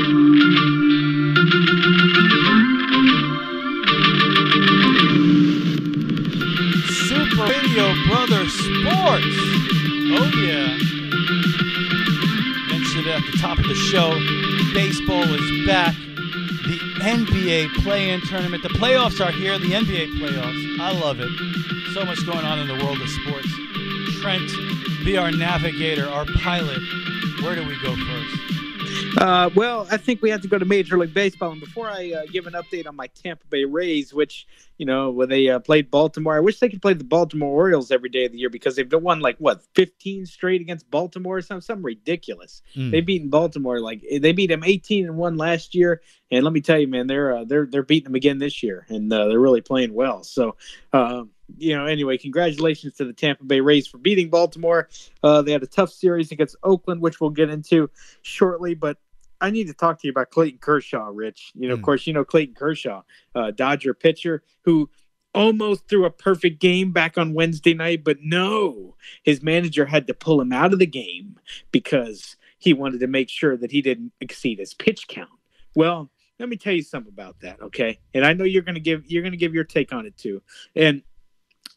Super Radio Brother Sports. Oh, yeah. Mentioned at the top of the show, baseball is back. The NBA play-in tournament. The playoffs are here. The NBA playoffs. I love it. So much going on in the world of sports. Trent, be our navigator, our pilot. Where do we go first? Well, I think we have to go to Major League Baseball. And before I give an update on my Tampa Bay Rays, which, when they played Baltimore, I wish they could play the Baltimore Orioles every day of the year because they've won 15 straight against Baltimore or something ridiculous. They've beaten Baltimore they beat them 18-1 last year, and let me tell you, man, they're beating them again this year, and they're really playing well. So, anyway, congratulations to the Tampa Bay Rays for beating Baltimore. They had a tough series against Oakland, which we'll get into shortly, but I need to talk to you about Clayton Kershaw, Rich. Of course, Clayton Kershaw, Dodger pitcher who almost threw a perfect game back on Wednesday night, but no, his manager had to pull him out of the game because he wanted to make sure that he didn't exceed his pitch count. Well, let me tell you something about that, okay? And I know you're going to give your take on it too. And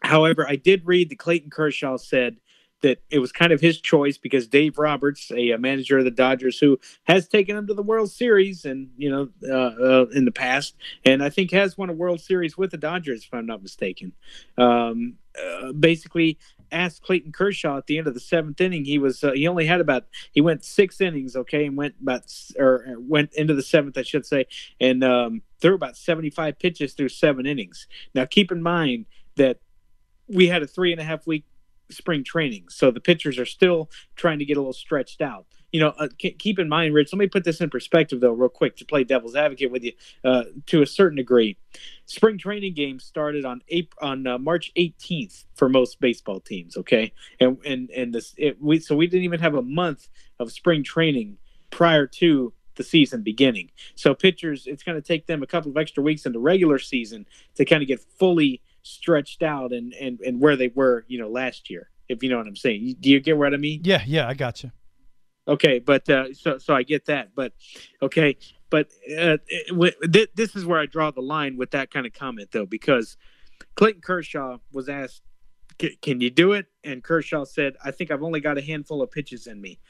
however, I did read that Clayton Kershaw said that it was kind of his choice because Dave Roberts, a manager of the Dodgers who has taken him to the World Series and, in the past, and I think has won a World Series with the Dodgers, if I'm not mistaken, basically asked Clayton Kershaw at the end of the seventh inning. He went 6 innings, okay, and went into the seventh, I should say, and threw about 75 pitches through 7 innings. Now, keep in mind that we had a 3.5 week spring training, so the pitchers are still trying to get a little stretched out. Keep in mind, Rich, let me put this in perspective, though, real quick, to play devil's advocate with you to a certain degree. Spring training games started on March 18th for most baseball teams, okay? So we didn't even have a month of spring training prior to the season beginning. So pitchers, it's going to take them a couple of extra weeks in the regular season to kind of get fully stretched out and where they were, last year, if you know what I'm saying. Do you get what I mean? Yeah, I got you. Okay, but so I get that, but okay, but this is where I draw the line with that kind of comment, though, because Clayton Kershaw was asked, "Can you do it?" And Kershaw said, "I think I've only got a handful of pitches in me."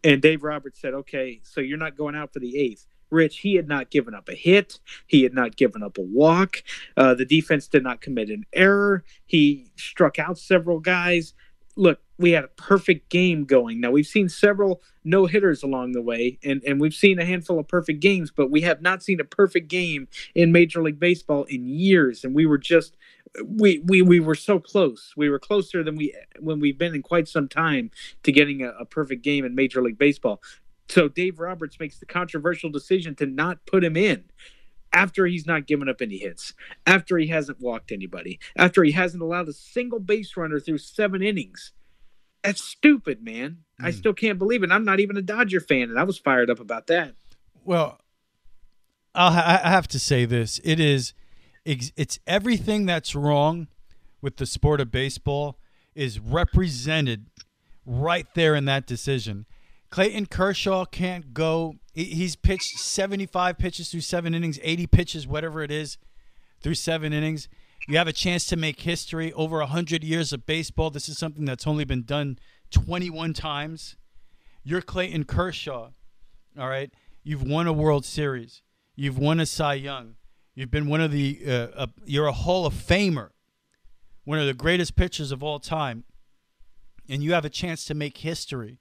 And Dave Roberts said, "Okay, so you're not going out for the 8th." Rich, he had not given up a hit. He had not given up a walk. The defense did not commit an error. He struck out several guys. Look, we had a perfect game going. Now, we've seen several no-hitters along the way, and we've seen a handful of perfect games, but we have not seen a perfect game in Major League Baseball in years, and we were just we were so close. We were closer than we've been in quite some time to getting a perfect game in Major League Baseball. So Dave Roberts makes the controversial decision to not put him in after he's not given up any hits, after he hasn't walked anybody, after he hasn't allowed a single base runner through 7 innings. That's stupid, man. I still can't believe it. I'm not even a Dodger fan, and I was fired up about that. Well, I have to say this. It's everything that's wrong with the sport of baseball is represented right there in that decision. Clayton Kershaw can't go. He's pitched 75 pitches through 7 innings, 80 pitches, whatever it is, through 7 innings. You have a chance to make history. Over 100 years of baseball, this is something that's only been done 21 times. You're Clayton Kershaw, all right? You've won a World Series. You've won a Cy Young. You've been one of the you're a Hall of Famer, one of the greatest pitchers of all time, and you have a chance to make history.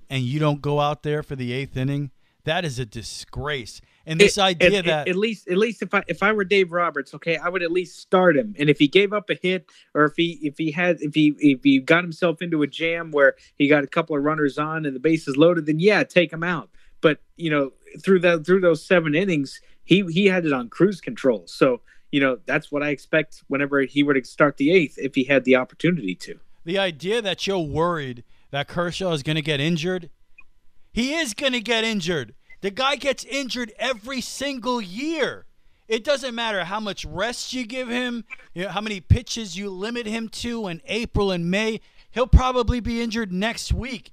And you don't go out there for the 8th inning, that is a disgrace. And this idea that at least if I were Dave Roberts, okay, I would at least start him. And if he gave up a hit, or if he got himself into a jam where he got a couple of runners on and the bases loaded, then yeah, take him out. But through those 7 innings, he had it on cruise control. So that's what I expect whenever he were to start the 8th if he had the opportunity to. The idea that you're worried that Kershaw is going to get injured, he is going to get injured. The guy gets injured every single year. It doesn't matter how much rest you give him, how many pitches you limit him to in April and May. He'll probably be injured next week.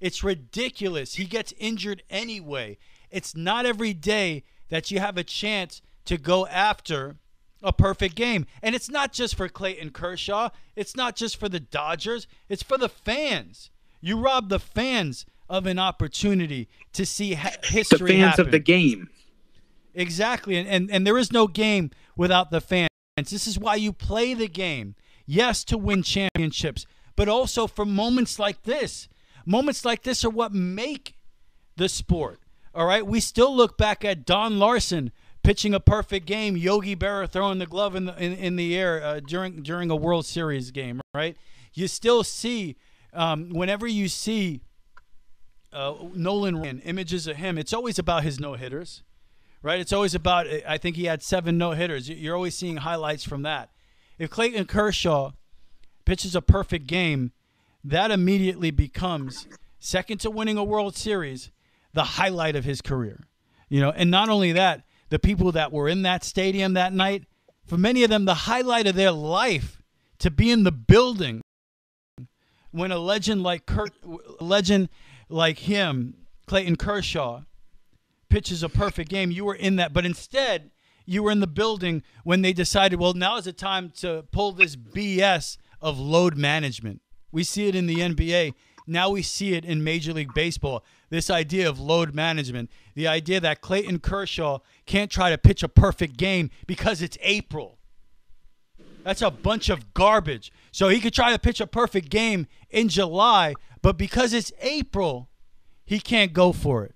It's ridiculous. He gets injured anyway. It's not every day that you have a chance to go after a perfect game. And it's not just for Clayton Kershaw. It's not just for the Dodgers. It's for the fans. You rob the fans of an opportunity to see history the fans happen. of the game. Exactly. And there is no game without the fans. This is why you play the game. Yes, to win championships, but also for moments like this. Moments like this are what make the sport. All right? We still look back at Don Larson pitching a perfect game, Yogi Berra throwing the glove in the air during a World Series game, right? You still see, whenever you see Nolan Ryan, images of him, it's always about his no-hitters, right? It's always about, I think he had 7 no-hitters. You're always seeing highlights from that. If Clayton Kershaw pitches a perfect game, that immediately becomes, second to winning a World Series, the highlight of his career. And not only that, the people that were in that stadium that night, for many of them, the highlight of their life to be in the building when a legend like him, Clayton Kershaw, pitches a perfect game. You were in that, but instead you were in the building when they decided, well, now is the time to pull this BS of load management. We see it in the NBA. Now we see it in Major League Baseball. This idea of load management, the idea that Clayton Kershaw can't try to pitch a perfect game because it's April. That's a bunch of garbage. So he could try to pitch a perfect game in July, but because it's April, he can't go for it.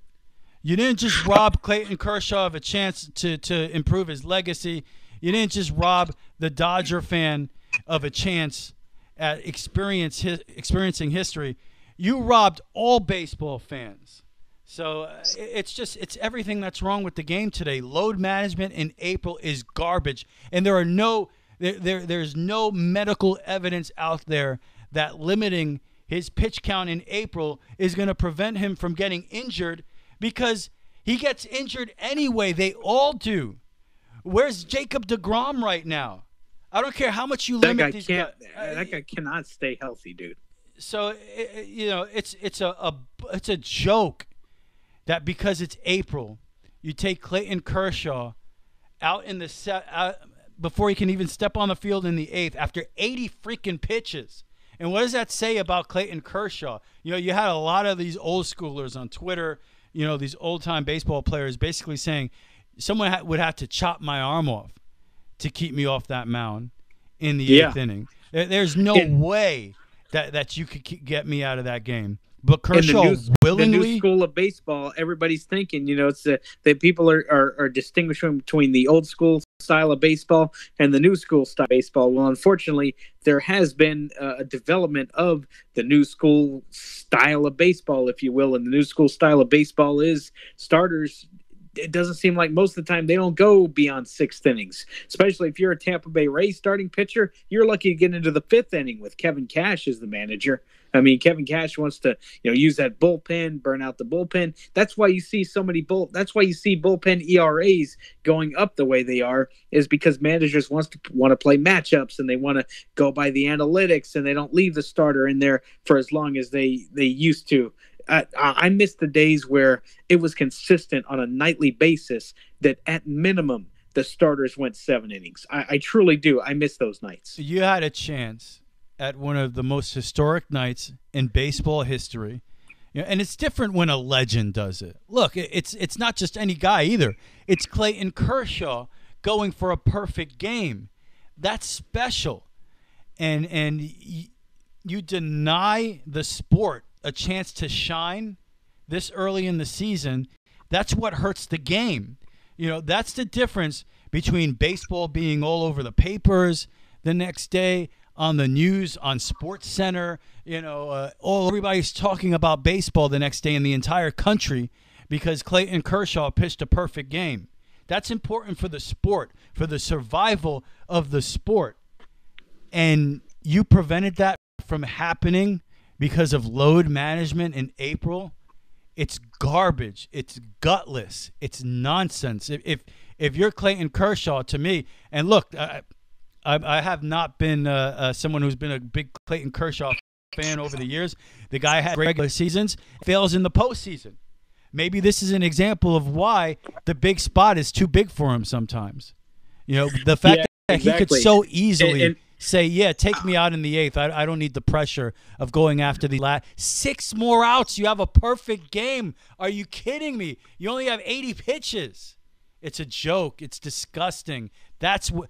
You didn't just rob Clayton Kershaw of a chance to improve his legacy. You didn't just rob the Dodger fan of a chance at experiencing history. You robbed all baseball fans. So it's everything that's wrong with the game today. Load management in April is garbage, and there's no medical evidence out there that limiting his pitch count in April is going to prevent him from getting injured, because he gets injured anyway. They all do. Where's Jacob deGrom right now? I don't care how much you limit these guys. That guy cannot stay healthy, dude. So it's a joke that because it's April, you take Clayton Kershaw out in the before he can even step on the field in the 8th after 80 freaking pitches. And what does that say about Clayton Kershaw? You had a lot of these old schoolers on Twitter, these old-time baseball players basically saying someone would have to chop my arm off to keep me off that mound in the 8th inning. There's no way that you could get me out of that game. But Kershaw willingly. The new school of baseball, everybody's thinking, it's that people are distinguishing between the old school style of baseball and the new school style of baseball. Well, unfortunately, there has been a development of the new school style of baseball, if you will. And the new school style of baseball is starters. It doesn't seem like most of the time they don't go beyond 6th innings, especially if you're a Tampa Bay Rays starting pitcher. You're lucky to get into the 5th inning with Kevin Cash as the manager. I mean, Kevin Cash wants to, use that bullpen, burn out the bullpen. That's why you see so many that's why you see bullpen ERAs going up the way they are, is because managers want to play matchups, and they want to go by the analytics, and they don't leave the starter in there for as long as they used to. I miss the days where it was consistent on a nightly basis that at minimum the starters went 7 innings. I truly do. I miss those nights. You had a chance at one of the most historic nights in baseball history. And it's different when a legend does it. Look, it's not just any guy either. It's Clayton Kershaw going for a perfect game. That's special. And you deny the sport a chance to shine this early in the season. That's what hurts the game. That's the difference between baseball being all over the papers the next day, on the news, on Sports Center, everybody's talking about baseball the next day in the entire country because Clayton Kershaw pitched a perfect game. That's important for the sport, for the survival of the sport. And you prevented that from happening because of load management in April. It's garbage. It's gutless. It's nonsense. If you're Clayton Kershaw, to me, and look, I have not been someone who's been a big Clayton Kershaw fan over the years. The guy had regular seasons, fails in the postseason. maybe this is an example of why the big spot is too big for him sometimes. The fact that he could so easily say, yeah, take me out in the 8th. I don't need the pressure of going after the last 6 more outs. You have a perfect game. Are you kidding me? You only have 80 pitches. It's a joke. It's disgusting. That's what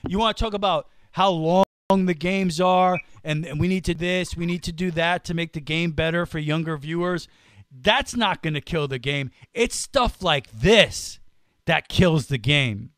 you want to talk about, how long the games are, and we need to this, we need to do that to make the game better for younger viewers. That's not going to kill the game. It's stuff like this that kills the game.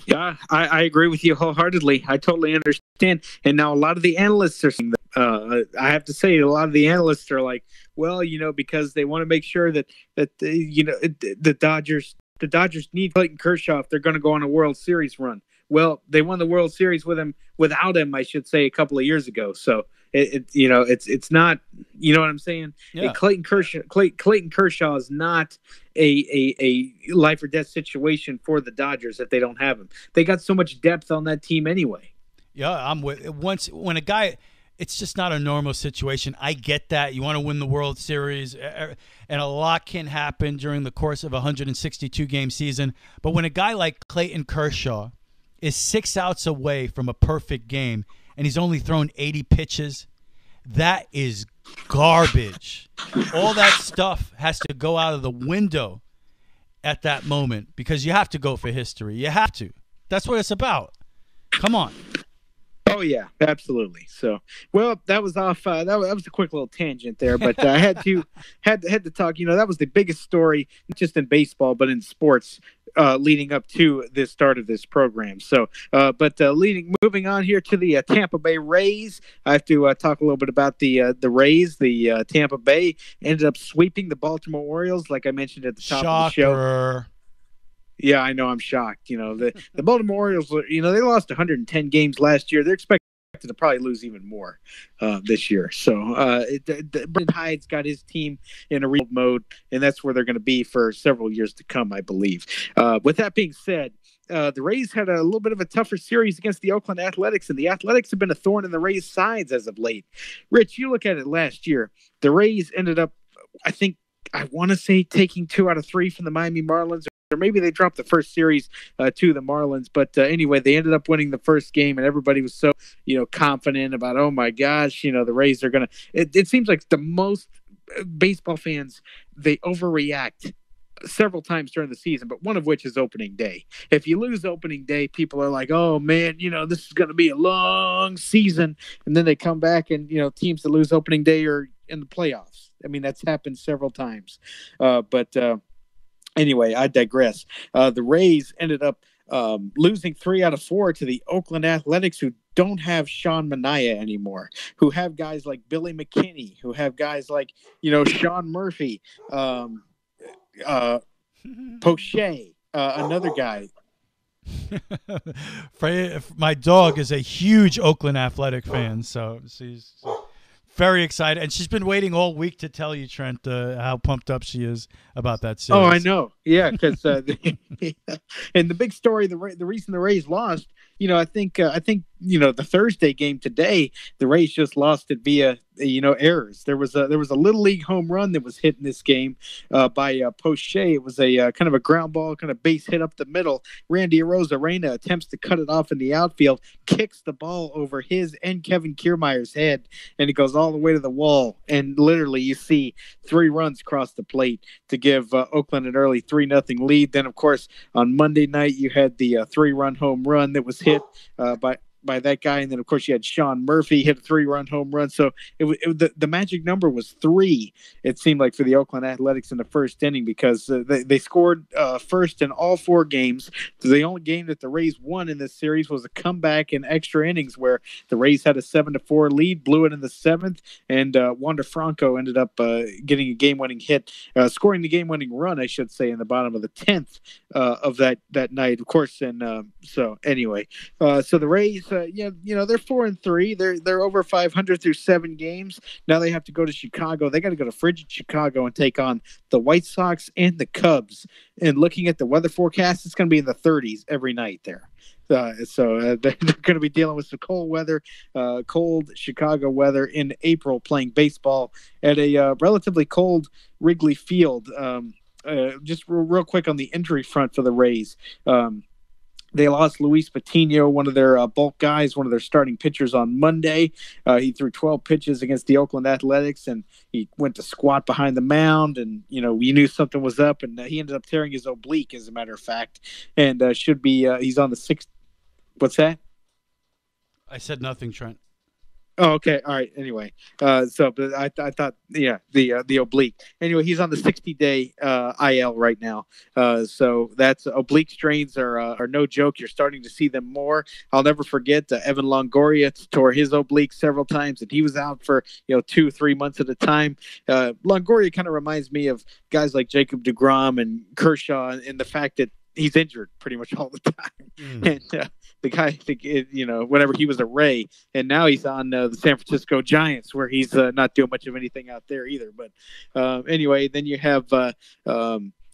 Yeah, I agree with you wholeheartedly. I totally understand. And now a lot of the analysts are saying that. I have to say, a lot of the analysts are like, well, because they want to make sure that the Dodgers need Clayton Kershaw if they're going to go on a World Series run. Well, they won the World Series without him, I should say, a couple of years ago. So it's not, you know what I'm saying? Yeah. Clayton Kershaw is not a life or death situation for the Dodgers if they don't have him. They got so much depth on that team anyway. Yeah, I'm with. When a guy, it's just not a normal situation. I get that. You want to win the World Series, and a lot can happen during the course of a 162-game season. But when a guy like Clayton Kershaw is 6 outs away from a perfect game, and he's only thrown 80 pitches, that is garbage. All that stuff has to go out of the window at that moment because you have to go for history. You have to. That's what it's about. Come on. Oh yeah, absolutely. So, well, that was off. That was a quick little tangent there, but I had to talk. That was the biggest story, not just in baseball, but in sports, leading up to the start of this program. So, moving on here to the Tampa Bay Rays, I have to talk a little bit about the Rays. The Tampa Bay ended up sweeping the Baltimore Orioles, like I mentioned at the top of the show. Yeah, I know. I'm shocked. The Baltimore Orioles, they lost 110 games last year. They're expected to probably lose even more this year. So Brendan Hyde's got his team in a rebuild mode, and that's where they're going to be for several years to come, I believe. With that being said, the Rays had a little bit of a tougher series against the Oakland Athletics, and the Athletics have been a thorn in the Rays' sides as of late. Rich, you look at it last year. The Rays ended up, I want to say, taking 2 out of 3 from the Miami Marlins. Or maybe they dropped the first series to the Marlins. But anyway, they ended up winning the first game, and everybody was so, confident about, oh, my gosh, the Rays are going to – it seems like the most baseball fans, they overreact several times during the season, but one of which is opening day. If you lose opening day, people are like, oh, man, this is going to be a long season. And then they come back and, teams that lose opening day are in the playoffs. I mean, that's happened several times. Anyway, I digress. The Rays ended up losing 3 out of 4 to the Oakland Athletics, who don't have Sean Manaea anymore, who have guys like Billy McKinney, who have guys like, Sean Murphy, Poche, another guy. My dog is a huge Oakland Athletic fan, so she's very excited, and she's been waiting all week to tell you, Trent, how pumped up she is about that series. Oh, I know. Yeah, because and the big story, the reason the Rays lost, I think the Thursday game today, the Rays just lost it via errors. There was a little league home run that was hit in this game by Poche. It was a kind of a ground ball, kind of base hit up the middle. Randy Arozarena attempts to cut it off in the outfield, kicks the ball over his and Kevin Kiermaier's head, and it goes all the way to the wall. And literally, you see 3 runs cross the plate to give Oakland an early 3-0 lead. Then, of course, on Monday night, you had the 3-run home run that was hit by that guy, and then of course you had Sean Murphy hit a 3-run home run. So the magic number was 3. It seemed like for the Oakland Athletics in the first inning, because they scored first in all 4 games. The only game that the Rays won in this series was a comeback in extra innings, where the Rays had a 7-4 lead, blew it in the 7th, and Wander Franco ended up getting a game-winning hit, scoring the game-winning run, I should say, in the bottom of the 10th of that night, of course. And so anyway, so the Rays. They're 4-3. They're over 500 through 7 games. Now they have to go to Chicago. They got to go to frigid Chicago and take on the White Sox and the Cubs. And looking at the weather forecast, it's going to be in the 30s every night there. They're going to be dealing with some cold Chicago weather in April, playing baseball at a relatively cold Wrigley Field. Just real quick on the injury front for the Rays. They lost Luis Patino, one of their bulk guys, one of their starting pitchers on Monday. He threw 12 pitches against the Oakland Athletics, and he went to squat behind the mound, and, we knew something was up, and he ended up tearing his oblique, as a matter of fact, and should be he's on the sixth. What's that? I said nothing, Trent. Oh, okay. All right. Anyway, but I thought, the oblique. Anyway, he's on the 60-day IL right now. So that's oblique strains are no joke. You're starting to see them more. I'll never forget Evan Longoria tore his oblique several times, and he was out for 2-3 months at a time. Longoria kind of reminds me of guys like Jacob deGrom and Kershaw, in the fact that he's injured pretty much all the time. And the guy, whenever he was a Ray, and now he's on the San Francisco Giants, where he's not doing much of anything out there either. But anyway, then you have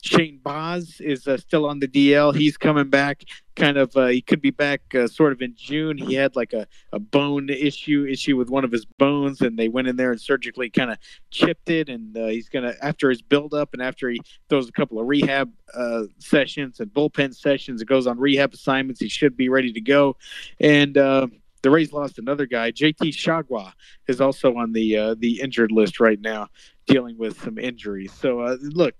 Shane Baz is still on the DL. He's coming back. He could be back sort of in June. He had like a bone issue with one of his bones, and they went in there and surgically kind of chipped it. And he's gonna, after his buildup and after he throws a couple of rehab sessions and bullpen sessions, it goes on rehab assignments. He should be ready to go. And the Rays lost another guy. JT Chagua is also on the injured list right now, dealing with some injuries. So look.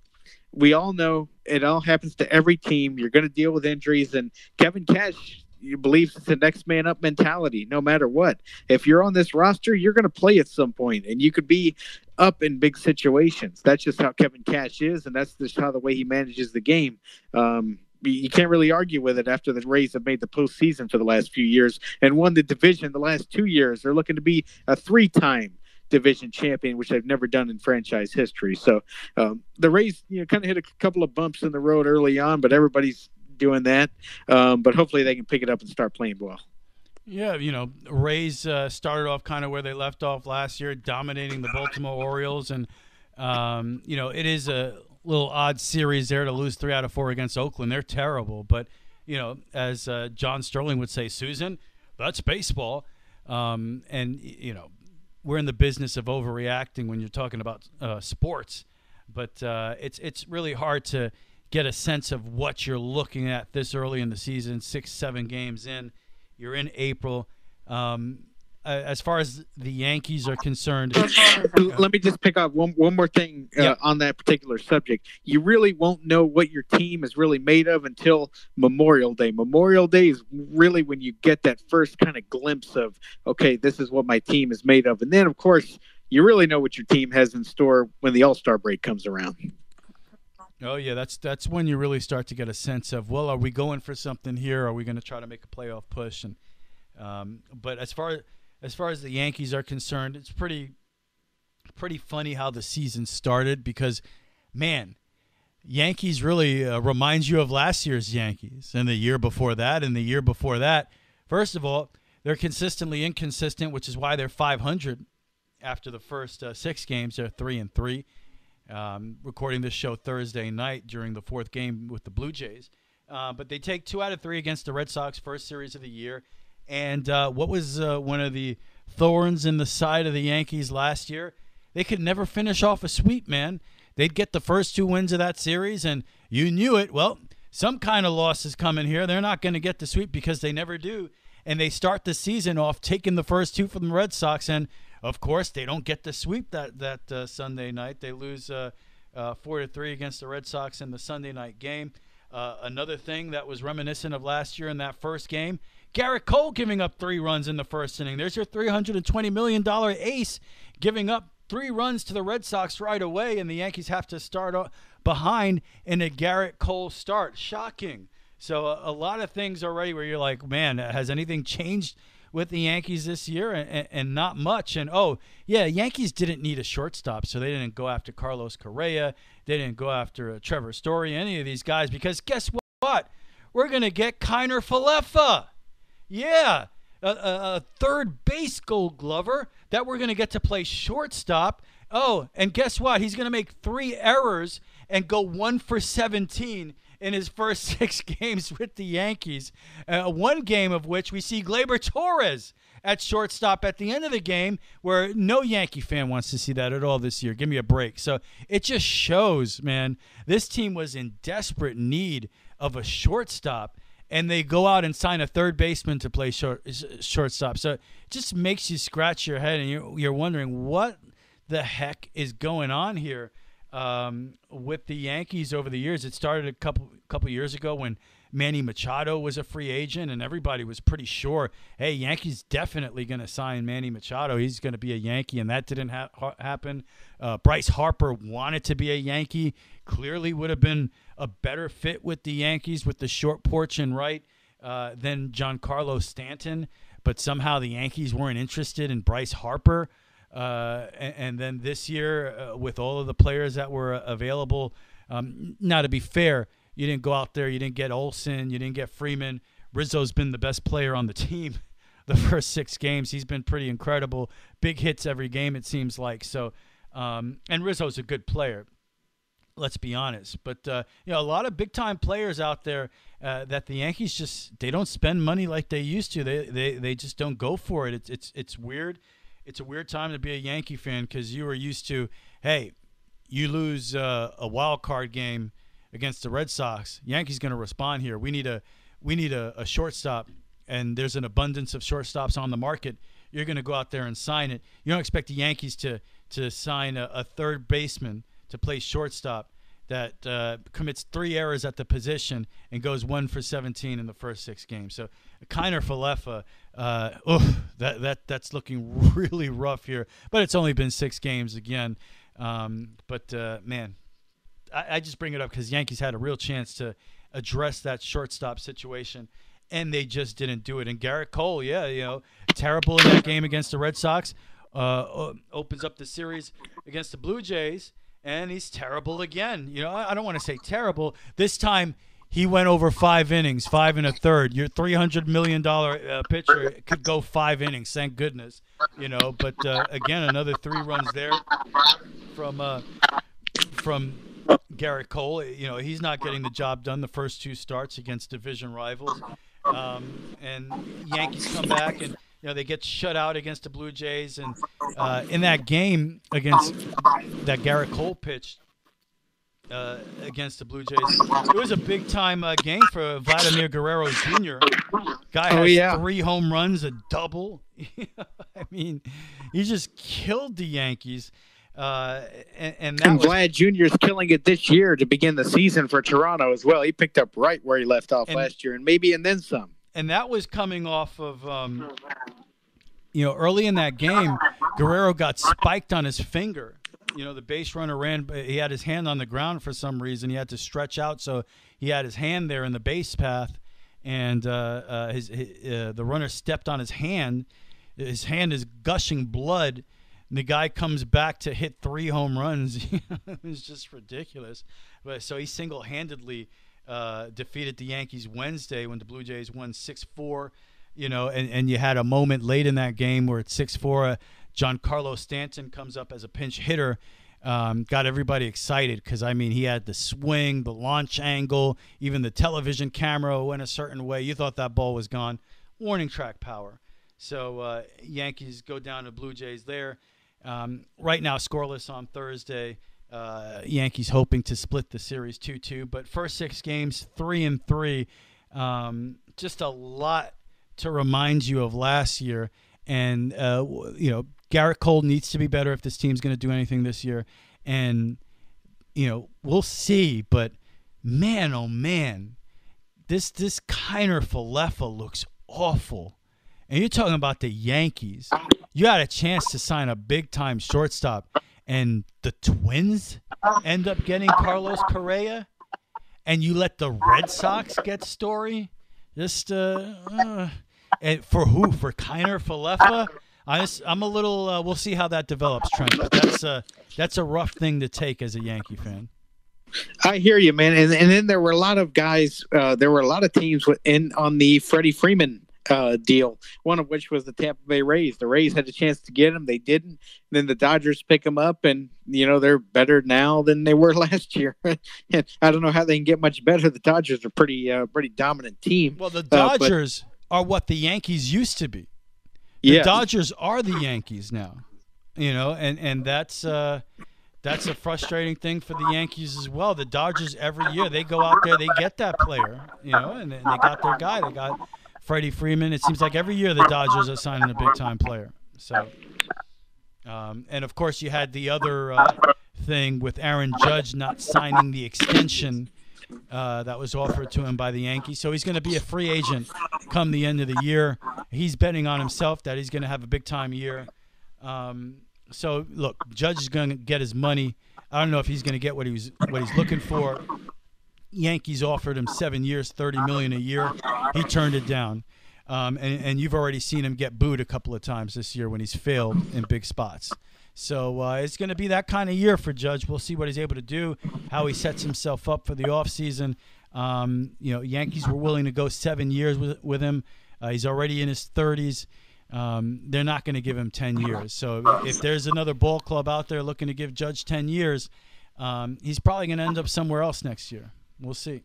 We all know it all happens to every team. You're going to deal with injuries, and Kevin Cash believes it's a next man up mentality, no matter what. If you're on this roster, you're going to play at some point, and you could be up in big situations. That's just how Kevin Cash is, and that's just how the way he manages the game. You can't really argue with it after the Rays have made the postseason for the last few years and won the division the last 2 years. They're looking to be a 3-time division champion, which they've never done in franchise history. So the Rays, kind of hit a couple of bumps in the road early on, but everybody's doing that. But hopefully they can pick it up and start playing well. Yeah, Rays started off kind of where they left off last year, dominating the Baltimore Orioles, and it is a little odd series there to lose 3 out of 4 against Oakland. They're terrible, but as John Sterling would say, Susan, that's baseball, and we're in the business of overreacting when you're talking about sports, but it's really hard to get a sense of what you're looking at this early in the season. 6-7 games in, you're in April. As far as the Yankees are concerned, let me just pick up one more thing on that particular subject. You really won't know what your team is really made of until Memorial Day. Memorial Day is really when you get that first kind of glimpse of, okay, this is what my team is made of. And then, of course, you really know what your team has in store when the All-Star break comes around. Oh, yeah, that's when you really start to get a sense of, well, are we going for something here? Are we going to try to make a playoff push? And but as far as the Yankees are concerned, it's pretty funny how the season started because, man, Yankees really reminds you of last year's Yankees and the year before that and the year before that. First of all, they're consistently inconsistent, which is why they're 500 after the first 6 games. They're 3-3. Recording this show Thursday night during the 4th game with the Blue Jays. But they take 2 out of 3 against the Red Sox, first series of the year. And what was one of the thorns in the side of the Yankees last year? They could never finish off a sweep, man. They'd get the first 2 wins of that series, and you knew it. Well, some kind of loss is coming here. They're not going to get the sweep because they never do. And they start the season off taking the first 2 from the Red Sox, and, of course, they don't get the sweep that Sunday night. They lose 4-3 against the Red Sox in the Sunday night game. Another thing that was reminiscent of last year in that first game, Garrett Cole giving up 3 runs in the first inning. There's your $320 million ace giving up 3 runs to the Red Sox right away, and the Yankees have to start behind in a Garrett Cole start. Shocking. So a lot of things already where you're like, man, has anything changed with the Yankees this year? And not much. And, Yankees didn't need a shortstop, so they didn't go after Carlos Correa. They didn't go after Trevor Story, any of these guys, because guess what? We're going to get Kiner Falefa. Yeah, a third base Gold Glover that we're going to get to play shortstop. Oh, and guess what? He's going to make 3 errors and go 1 for 17 in his first 6 games with the Yankees. One game of which we see Gleyber Torres at shortstop at the end of the game, where no Yankee fan wants to see that at all this year. Give me a break. So it just shows, man, this team was in desperate need of a shortstop, and they go out and sign a third baseman to play shortstop. So it just makes you scratch your head, and you're wondering what the heck is going on here with the Yankees over the years. It started a couple years ago when Manny Machado was a free agent, and everybody was pretty sure, hey, Yankees definitely going to sign Manny Machado. He's going to be a Yankee, and that didn't happen. Bryce Harper wanted to be a Yankee. Clearly would have been a better fit with the Yankees with the short porch and right than Giancarlo Stanton, but somehow the Yankees weren't interested in Bryce Harper. And then this year, with all of the players that were available, now to be fair, you didn't go out there, you didn't get Olsen, you didn't get Freeman. Rizzo's been the best player on the team the first 6 games. He's been pretty incredible. Big hits every game, it seems like. So, and Rizzo's a good player, let's be honest. But, a lot of big-time players out there that the Yankees they don't spend money like they used to. They just don't go for it. It's weird. It's a weird time to be a Yankee fan because you were used to, hey, you lose a wild card game against the Red Sox, Yankees going to respond here. We need a shortstop, and there's an abundance of shortstops on the market. You're going to go out there and sign it. You don't expect the Yankees to sign a third baseman to play shortstop that commits 3 errors at the position and goes 1 for 17 in the first 6 games. So Kiner Falefa, that's looking really rough here. But it's only been 6 games again. Man, I just bring it up because Yankees had a real chance to address that shortstop situation, and they just didn't do it. And Garrett Cole, terrible in that game against the Red Sox, opens up the series against the Blue Jays, and he's terrible again. I don't want to say terrible. This time he went over 5 innings, 5 1/3. Your $300 million pitcher could go 5 innings, thank goodness. But again, another 3 runs there from Garrett Cole. He's not getting the job done the first 2 starts against division rivals. And Yankees come back and they get shut out against the Blue Jays. And in that game against that Garrett Cole pitched against the Blue Jays, it was a big-time game for Vladimir Guerrero Jr. Guy has 3 home runs, a double. I mean, he just killed the Yankees. And Vlad Jr. is killing it this year to begin the season for Toronto as well. He picked up right where he left off last year, and then some. And that was coming off of, early in that game, Guerrero got spiked on his finger. The base runner ran, he had his hand on the ground for some reason. He had to stretch out, so he had his hand there in the base path, and the runner stepped on his hand. His hand is gushing blood. And the guy comes back to hit 3 home runs. It's just ridiculous. But so he single-handedly defeated the Yankees Wednesday when the Blue Jays won 6-4. And you had a moment late in that game where it's 6-4. Giancarlo Stanton comes up as a pinch hitter. Got everybody excited because, he had the swing, the launch angle, even the television camera went a certain way. You thought that ball was gone. Warning track power. So Yankees go down to Blue Jays there. Right now, scoreless on Thursday. Yankees hoping to split the series 2-2. But first 6 games, 3-3. Just a lot to remind you of last year. And, Garrett Cole needs to be better if this team's going to do anything this year. And, we'll see. But, man, oh, man, this Kiner Falefa looks awful. And you're talking about the Yankees. You had a chance to sign a big-time shortstop, and the Twins end up getting Carlos Correa, and you let the Red Sox get Story? Just and for who? For Kiner Falefa? I'm a little. We'll see how that develops, Trent. But that's a rough thing to take as a Yankee fan. I hear you, man. And then there were a lot of guys. There were a lot of teams on the Freddie Freeman deal. One of which was the Tampa Bay Rays. The Rays had a chance to get him, they didn't. Then the Dodgers pick him up, and they're better now than they were last year. And I don't know how they can get much better. The Dodgers are pretty dominant team. Well, the Dodgers are what the Yankees used to be. The Dodgers are the Yankees now, and that's a frustrating thing for the Yankees as well. The Dodgers every year they go out there, they get that player, and they got their guy. They got Freddie Freeman. It seems like every year the Dodgers are signing a big time player. So, and of course you had the other thing with Aaron Judge not signing the extension that was offered to him by the Yankees. So he's going to be a free agent come the end of the year. He's betting on himself that he's going to have a big-time year. So, look, Judge is going to get his money. I don't know if he's going to get what he's looking for. Yankees offered him 7 years, $30 million a year. He turned it down. And you've already seen him get booed a couple of times this year when he's failed in big spots. So it's going to be that kind of year for Judge. We'll see what he's able to do, how he sets himself up for the offseason. Yankees were willing to go 7 years with him. He's already in his 30s. They're not going to give him 10 years. So if there's another ball club out there looking to give Judge 10 years, he's probably going to end up somewhere else next year. We'll see.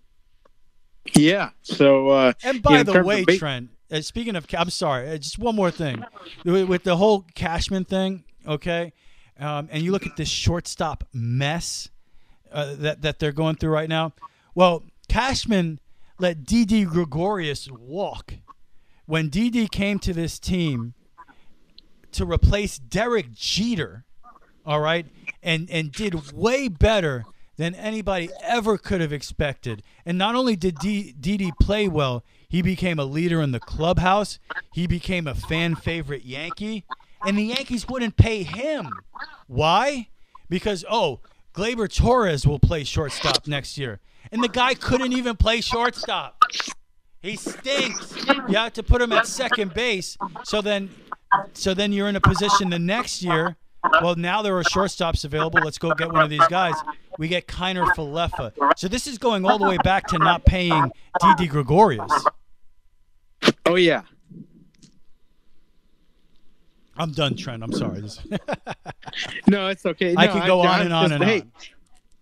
Yeah. So and by the way, Trent, speaking of, I'm sorry, just one more thing with the whole Cashman thing. Okay, and you look at this shortstop mess that they're going through right now. Well, Cashman let Didi Gregorius walk when Didi came to this team to replace Derek Jeter. All right, and did way better than anybody ever could have expected. And not only did Didi play well, he became a leader in the clubhouse. He became a fan favorite Yankee. And the Yankees wouldn't pay him. Why? Because, Gleyber Torres will play shortstop next year. And the guy couldn't even play shortstop. He stinks. You have to put him at second base. So then you're in a position the next year. Well, now there are shortstops available. Let's go get one of these guys. We get Kiner Falefa. So this is going all the way back to not paying Didi Gregorius. Oh, yeah. I'm done, Trent. I'm sorry. No, it's okay. I could go on and on and on.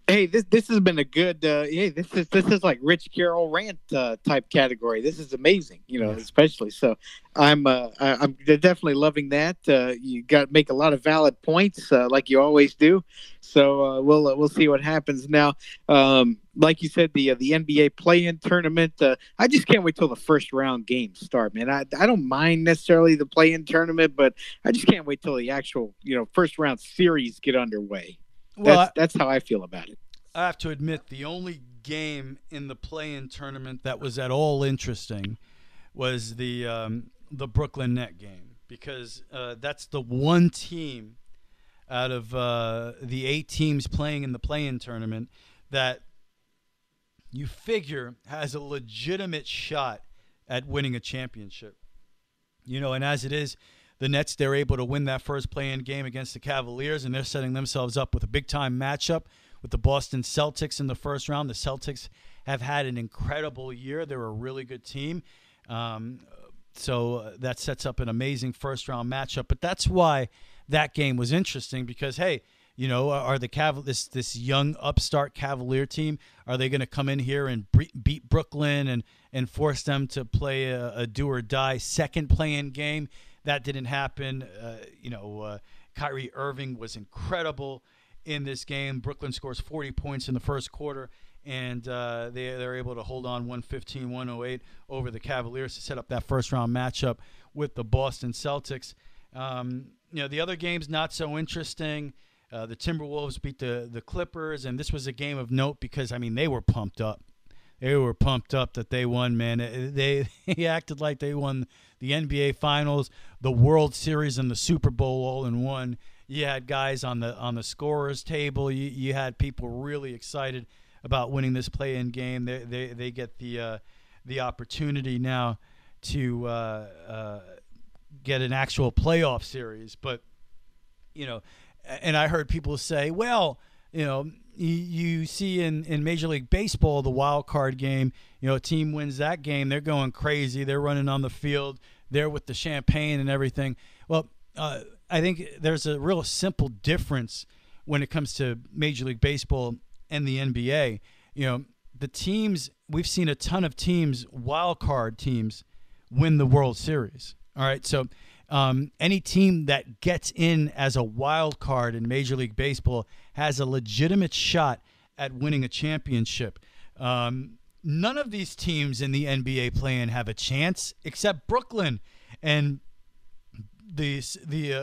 Hey, this has been a good. This is like Rich Carroll rant type category. This is amazing, especially. So I'm definitely loving that. You got to make a lot of valid points, like you always do. So we'll see what happens now. Like you said, the NBA play-in tournament. I just can't wait till the first round games start, man. I don't mind necessarily the play-in tournament, but I just can't wait till the actual first round series get underway. Well, that's how I feel about it. I have to admit, the only game in the play-in tournament that was at all interesting was the Brooklyn Net game, because that's the one team out of the 8 teams playing in the play-in tournament that you figure has a legitimate shot at winning a championship. And as it is, the Nets, they're able to win that first play-in game against the Cavaliers, and they're setting themselves up with a big-time matchup with the Boston Celtics in the first round. The Celtics have had an incredible year. They're a really good team. So that sets up an amazing first-round matchup. But that's why that game was interesting, because, hey, are the this young upstart Cavalier team, are they going to come in here and beat Brooklyn and force them to play a do-or-die second play-in game? That didn't happen. Kyrie Irving was incredible in this game. Brooklyn scores 40 points in the first quarter, and they're able to hold on 115-108 over the Cavaliers to set up that first-round matchup with the Boston Celtics. The other games, not so interesting. The Timberwolves beat the Clippers, and this was a game of note because, they were pumped up. They were pumped up that they won, man. They acted like they won the NBA Finals, the World Series, and the Super Bowl all in one. You had guys on the scorers table. You had people really excited about winning this play-in game. They get the opportunity now to get an actual playoff series. But and I heard people say, well, you see in Major League Baseball, the wild card game, a team wins that game, they're going crazy. They're running on the field. They're with the champagne and everything. Well, I think there's a real simple difference when it comes to Major League Baseball and the NBA. The teams, we've seen a ton of teams, wild card teams, win the World Series. All right, so any team that gets in as a wild card in Major League Baseball has a legitimate shot at winning a championship. None of these teams in the NBA play-in have a chance except Brooklyn. And the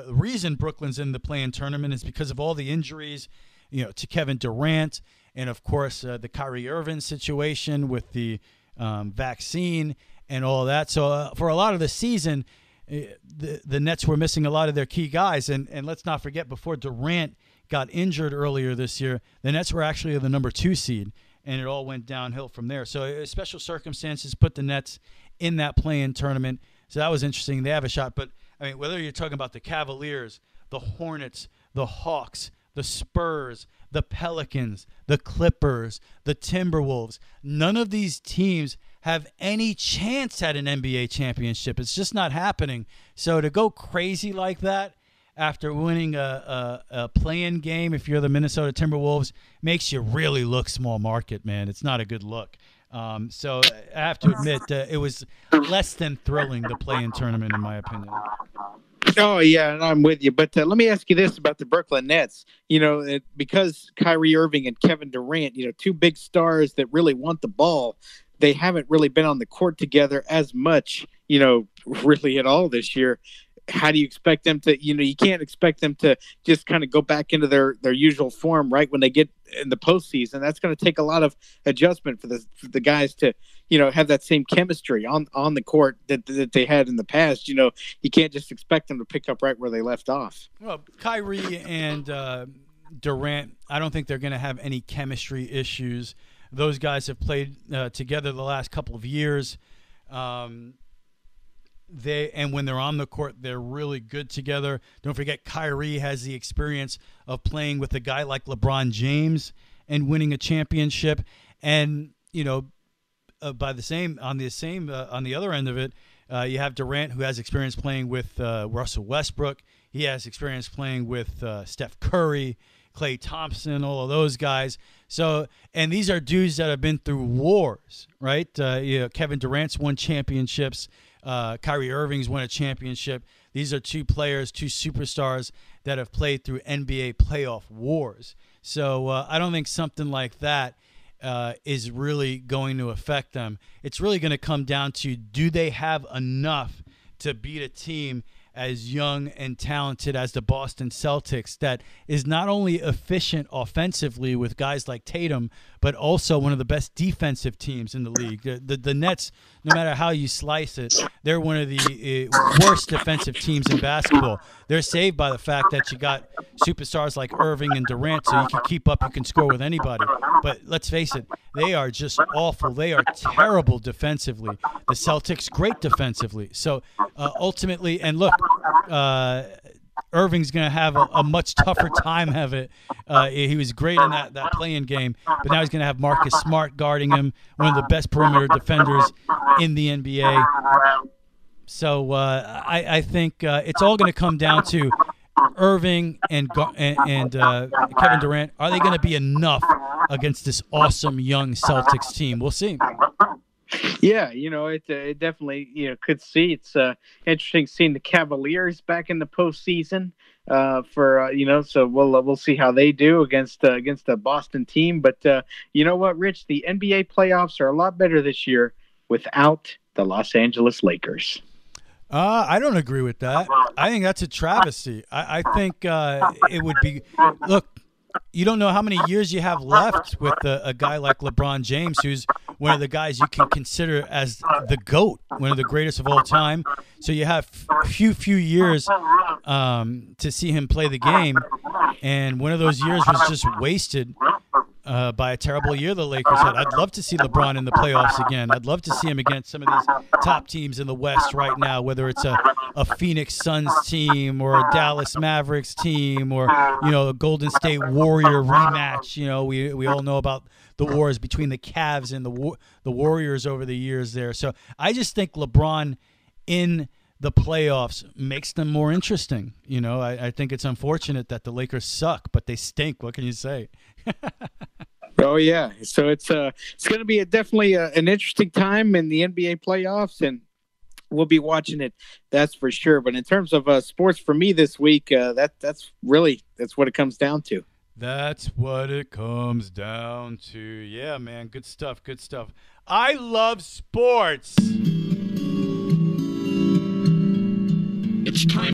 reason Brooklyn's in the play-in tournament is because of all the injuries, to Kevin Durant, and of course the Kyrie Irving situation with the vaccine and all that. So for a lot of the season, the Nets were missing a lot of their key guys. And let's not forget, before Durant got injured earlier this year, the Nets were actually the number 2 seed, and it all went downhill from there. So special circumstances put the Nets in that play-in tournament. So that was interesting. They have a shot. But, whether you're talking about the Cavaliers, the Hornets, the Hawks, the Spurs, the Pelicans, the Clippers, the Timberwolves, none of these teams have any chance at an NBA championship. It's just not happening. So to go crazy like that after winning a play-in game, if you're the Minnesota Timberwolves, makes you really look small market, man. It's not a good look. So I have to admit, it was less than thrilling, the play-in tournament, in my opinion. Oh, yeah, and I'm with you. But let me ask you this about the Brooklyn Nets. Because Kyrie Irving and Kevin Durant, 2 big stars that really want the ball, they haven't really been on the court together as much, really at all this year. How do you expect them to, you can't expect them to just kind of go back into their usual form right when they get in the postseason. That's going to take a lot of adjustment for the guys to, have that same chemistry on the court that they had in the past. You can't just expect them to pick up right where they left off. Well, Kyrie and Durant, I don't think they're going to have any chemistry issues. Those guys have played together the last couple of years. And when they're on the court, they're really good together. Don't forget, Kyrie has the experience of playing with a guy like LeBron James and winning a championship. And on the other end of it, you have Durant, who has experience playing with Russell Westbrook. He has experience playing with Steph Curry, Klay Thompson, all of those guys. So, and these are dudes that have been through wars, right? Kevin Durant's won championships. Kyrie Irving's won a championship. These are 2 players, 2 superstars that have played through NBA playoff wars. So I don't think something like that is really going to affect them. It's really going to come down to, do they have enough to beat a team as young and talented as the Boston Celtics, that is not only efficient offensively with guys like Tatum, but also one of the best defensive teams in the league. The Nets, no matter how you slice it, they're one of the worst defensive teams in basketball. They're saved by the fact that you got superstars like Irving and Durant, so you can keep up, you can score with anybody. But let's face it, they are just awful. They are terrible defensively. The Celtics, great defensively. So ultimately, and look, Irving's going to have a much tougher time of it. He was great in that play-in game, but now he's going to have Marcus Smart guarding him, one of the best perimeter defenders in the NBA. So I think it's all going to come down to Irving and Kevin Durant. Are they going to be enough against this awesome young Celtics team? We'll see. Yeah, it definitely could see. It's interesting seeing the Cavaliers back in the postseason. So we'll see how they do against a Boston team. But you know what, Rich? The NBA playoffs are a lot better this year without the Los Angeles Lakers. I don't agree with that. I think that's a travesty. I think it would be – look, you don't know how many years you have left with a guy like LeBron James, who's one of the guys you can consider as the GOAT, one of the greatest of all time. So you have few years to see him play the game, and one of those years was just wasted by a terrible year the Lakers had. I'd love to see LeBron in the playoffs again. I'd love to see him against some of these top teams in the West right now, whether it's a Phoenix Suns team or a Dallas Mavericks team or, a Golden State Warrior rematch. We all know about the wars between the Cavs and the Warriors over the years there. So I just think LeBron in the playoffs makes them more interesting. I think it's unfortunate that the Lakers suck, but they stink. What can you say? Oh yeah, so it's going to be definitely an interesting time in the NBA playoffs, and we'll be watching it. That's for sure. But in terms of sports for me this week, that's what it comes down to. That's what it comes down to. Yeah, man, good stuff. Good stuff. I love sports. It's time.